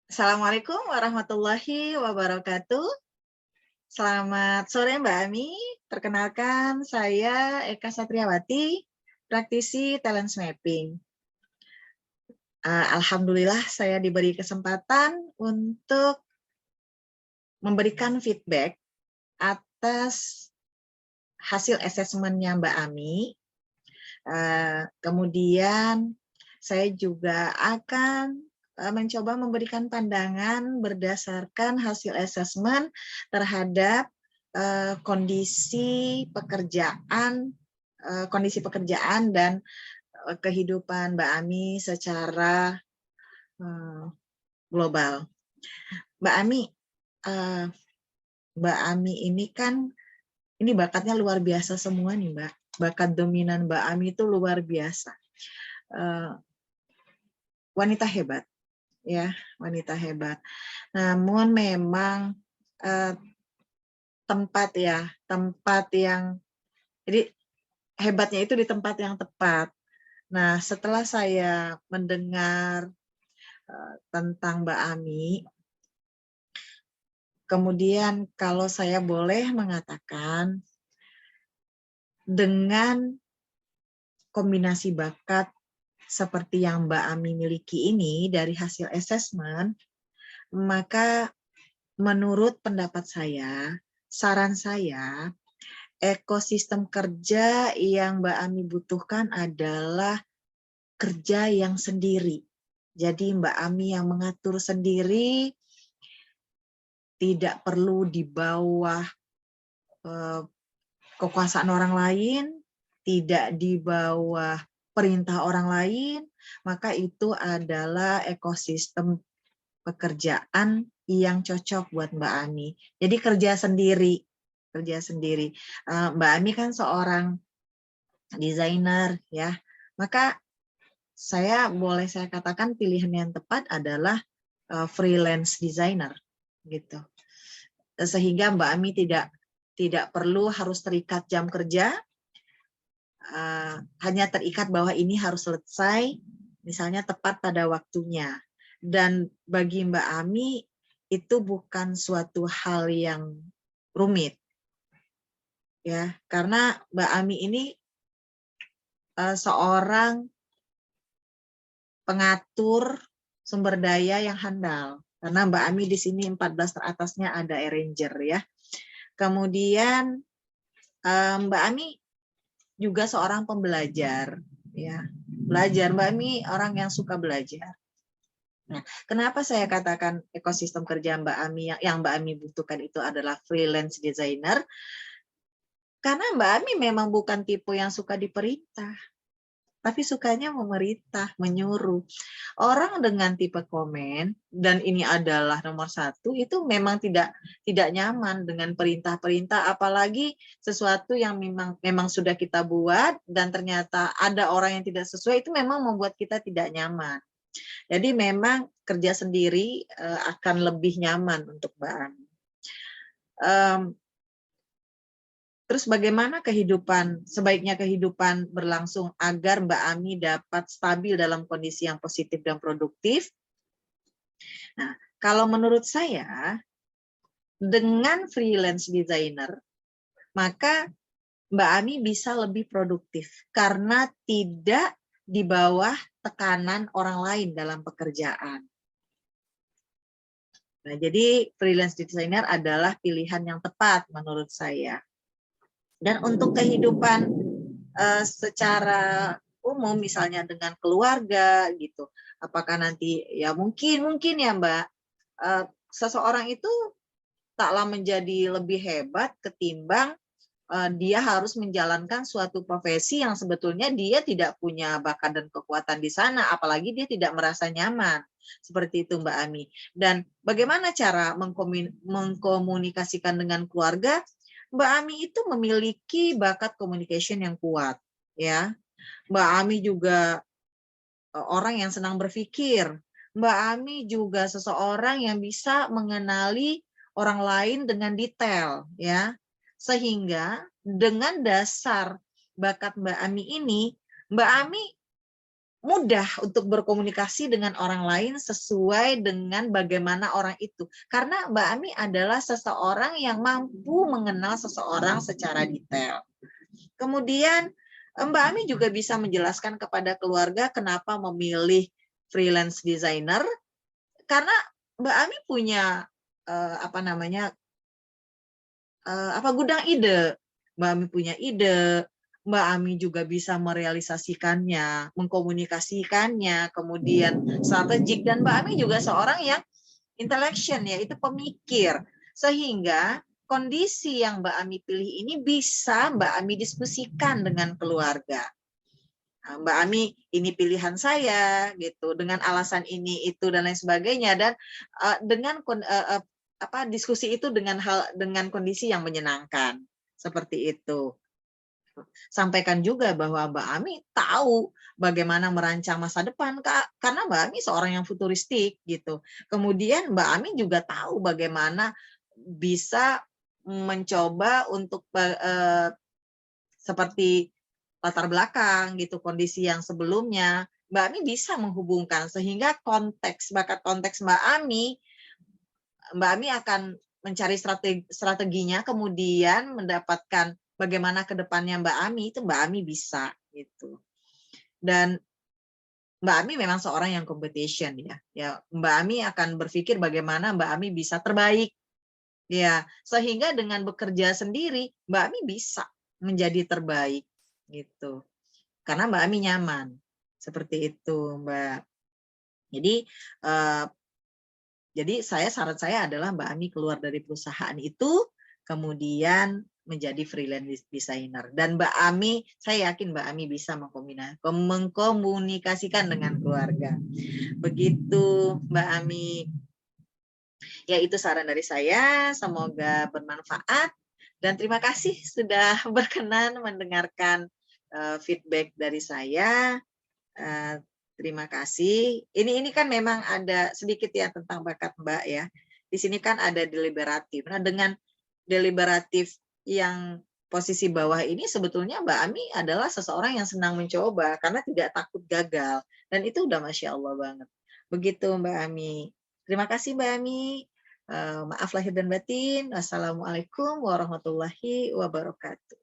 Assalamualaikum warahmatullahi wabarakatuh. Selamat sore Mbak Ami. Perkenalkan saya Eka Satriawati, praktisi talent mapping. Alhamdulillah saya diberi kesempatan untuk memberikan feedback atas hasil asesmennya Mbak Ami. Kemudian saya juga akan mencoba memberikan pandangan berdasarkan hasil asesmen terhadap kondisi pekerjaan dan kehidupan Mbak Ami secara global. Mbak Ami, ini kan ini bakatnya luar biasa semua nih Mbak. Bakat dominan Mbak Ami itu luar biasa. Wanita hebat, ya, wanita hebat. Namun memang tempat yang jadi hebatnya itu di tempat yang tepat. Nah, setelah saya mendengar tentang Mbak Ami, kemudian kalau saya boleh mengatakan, dengan kombinasi bakat seperti yang Mbak Ami miliki ini dari hasil asesmen, maka menurut pendapat saya, saran saya, ekosistem kerja yang Mbak Ami butuhkan adalah kerja yang sendiri. Jadi Mbak Ami yang mengatur sendiri, tidak perlu di bawah kekuasaan orang lain, tidak di bawah perintah orang lain, maka itu adalah ekosistem pekerjaan yang cocok buat Mbak Ami. Jadi kerja sendiri. Mbak Ami kan seorang desainer, ya. Maka saya katakan pilihan yang tepat adalah freelance designer, gitu. Sehingga Mbak Ami tidak perlu harus terikat jam kerja, hanya terikat bahwa ini harus selesai, misalnya tepat pada waktunya. Dan bagi Mbak Ami, itu bukan suatu hal yang rumit. Ya, karena Mbak Ami ini seorang pengatur sumber daya yang handal. Karena Mbak Ami di sini 14 teratasnya ada arranger, ya. Kemudian Mbak Ami juga seorang pembelajar, ya. Mbak Ami orang yang suka belajar. Nah, kenapa saya katakan ekosistem kerja Mbak Ami yang Mbak Ami butuhkan itu adalah freelance designer? Karena Mbak Ami memang bukan tipe yang suka diperintah, tapi sukanya memerintah, menyuruh. Orang dengan tipe komen, dan ini adalah nomor satu, itu memang tidak nyaman dengan perintah-perintah, apalagi sesuatu yang memang sudah kita buat, dan ternyata ada orang yang tidak sesuai, itu memang membuat kita tidak nyaman. Jadi memang kerja sendiri akan lebih nyaman untuk Mbak Ami. Terus bagaimana sebaiknya kehidupan berlangsung agar Mbak Ami dapat stabil dalam kondisi yang positif dan produktif? Nah, kalau menurut saya, dengan freelance designer, maka Mbak Ami bisa lebih produktif karena tidak di bawah tekanan orang lain dalam pekerjaan. Nah, jadi freelance designer adalah pilihan yang tepat menurut saya. Dan untuk kehidupan secara umum, misalnya dengan keluarga gitu, apakah nanti ya mungkin ya Mbak, seseorang itu taklah menjadi lebih hebat ketimbang dia harus menjalankan suatu profesi yang sebetulnya dia tidak punya bakat dan kekuatan di sana, apalagi dia tidak merasa nyaman. Seperti itu Mbak Ami. Dan bagaimana cara mengkomunikasikan dengan keluarga? Mbak Ami itu memiliki bakat communication yang kuat, ya. Mbak Ami juga orang yang senang berpikir. Mbak Ami juga seseorang yang bisa mengenali orang lain dengan detail, ya. Sehingga dengan dasar bakat Mbak Ami ini, Mbak Ami mudah untuk berkomunikasi dengan orang lain sesuai dengan bagaimana orang itu. Karena Mbak Ami adalah seseorang yang mampu mengenal seseorang secara detail. Kemudian Mbak Ami juga bisa menjelaskan kepada keluarga kenapa memilih freelance designer, karena Mbak Ami punya gudang ide. Mbak Ami punya ide, Mbak Ami juga bisa merealisasikannya, mengkomunikasikannya, kemudian strategik, dan Mbak Ami juga seorang yang intellection, yaitu pemikir, sehingga kondisi yang Mbak Ami pilih ini bisa Mbak Ami diskusikan dengan keluarga. Mbak Ami, ini pilihan saya gitu, dengan alasan ini itu dan lain sebagainya, dan dengan diskusi itu dengan kondisi yang menyenangkan seperti itu. Sampaikan juga bahwa Mbak Ami tahu bagaimana merancang masa depan, Kak, karena Mbak Ami seorang yang futuristik gitu. Kemudian Mbak Ami juga tahu bagaimana bisa mencoba untuk seperti latar belakang gitu, kondisi yang sebelumnya. Mbak Ami bisa menghubungkan, sehingga bakat konteks Mbak Ami akan mencari strateginya, kemudian mendapatkan bagaimana ke depannya Mbak Ami, itu Mbak Ami bisa gitu. Dan Mbak Ami memang seorang yang competition ya. Ya, Mbak Ami akan berpikir bagaimana Mbak Ami bisa terbaik. Ya, sehingga dengan bekerja sendiri Mbak Ami bisa menjadi terbaik gitu. Karena Mbak Ami nyaman. Seperti itu, Mbak. Jadi saran saya adalah Mbak Ami keluar dari perusahaan itu, kemudian menjadi freelance designer. Dan Mbak Ami, saya yakin Mbak Ami bisa mengkomunikasikan dengan keluarga. Begitu Mbak Ami. Ya, itu saran dari saya, semoga bermanfaat. Dan terima kasih sudah berkenan mendengarkan feedback dari saya. Terima kasih. Ini kan memang ada sedikit ya tentang bakat Mbak ya. Di sini kan ada deliberatif. Nah, dengan deliberatif yang posisi bawah ini, sebetulnya Mbak Ami adalah seseorang yang senang mencoba karena tidak takut gagal. Dan itu udah Masya Allah banget. Begitu Mbak Ami. Terima kasih Mbak Ami. Maaf lahir dan batin. Wassalamualaikum warahmatullahi wabarakatuh.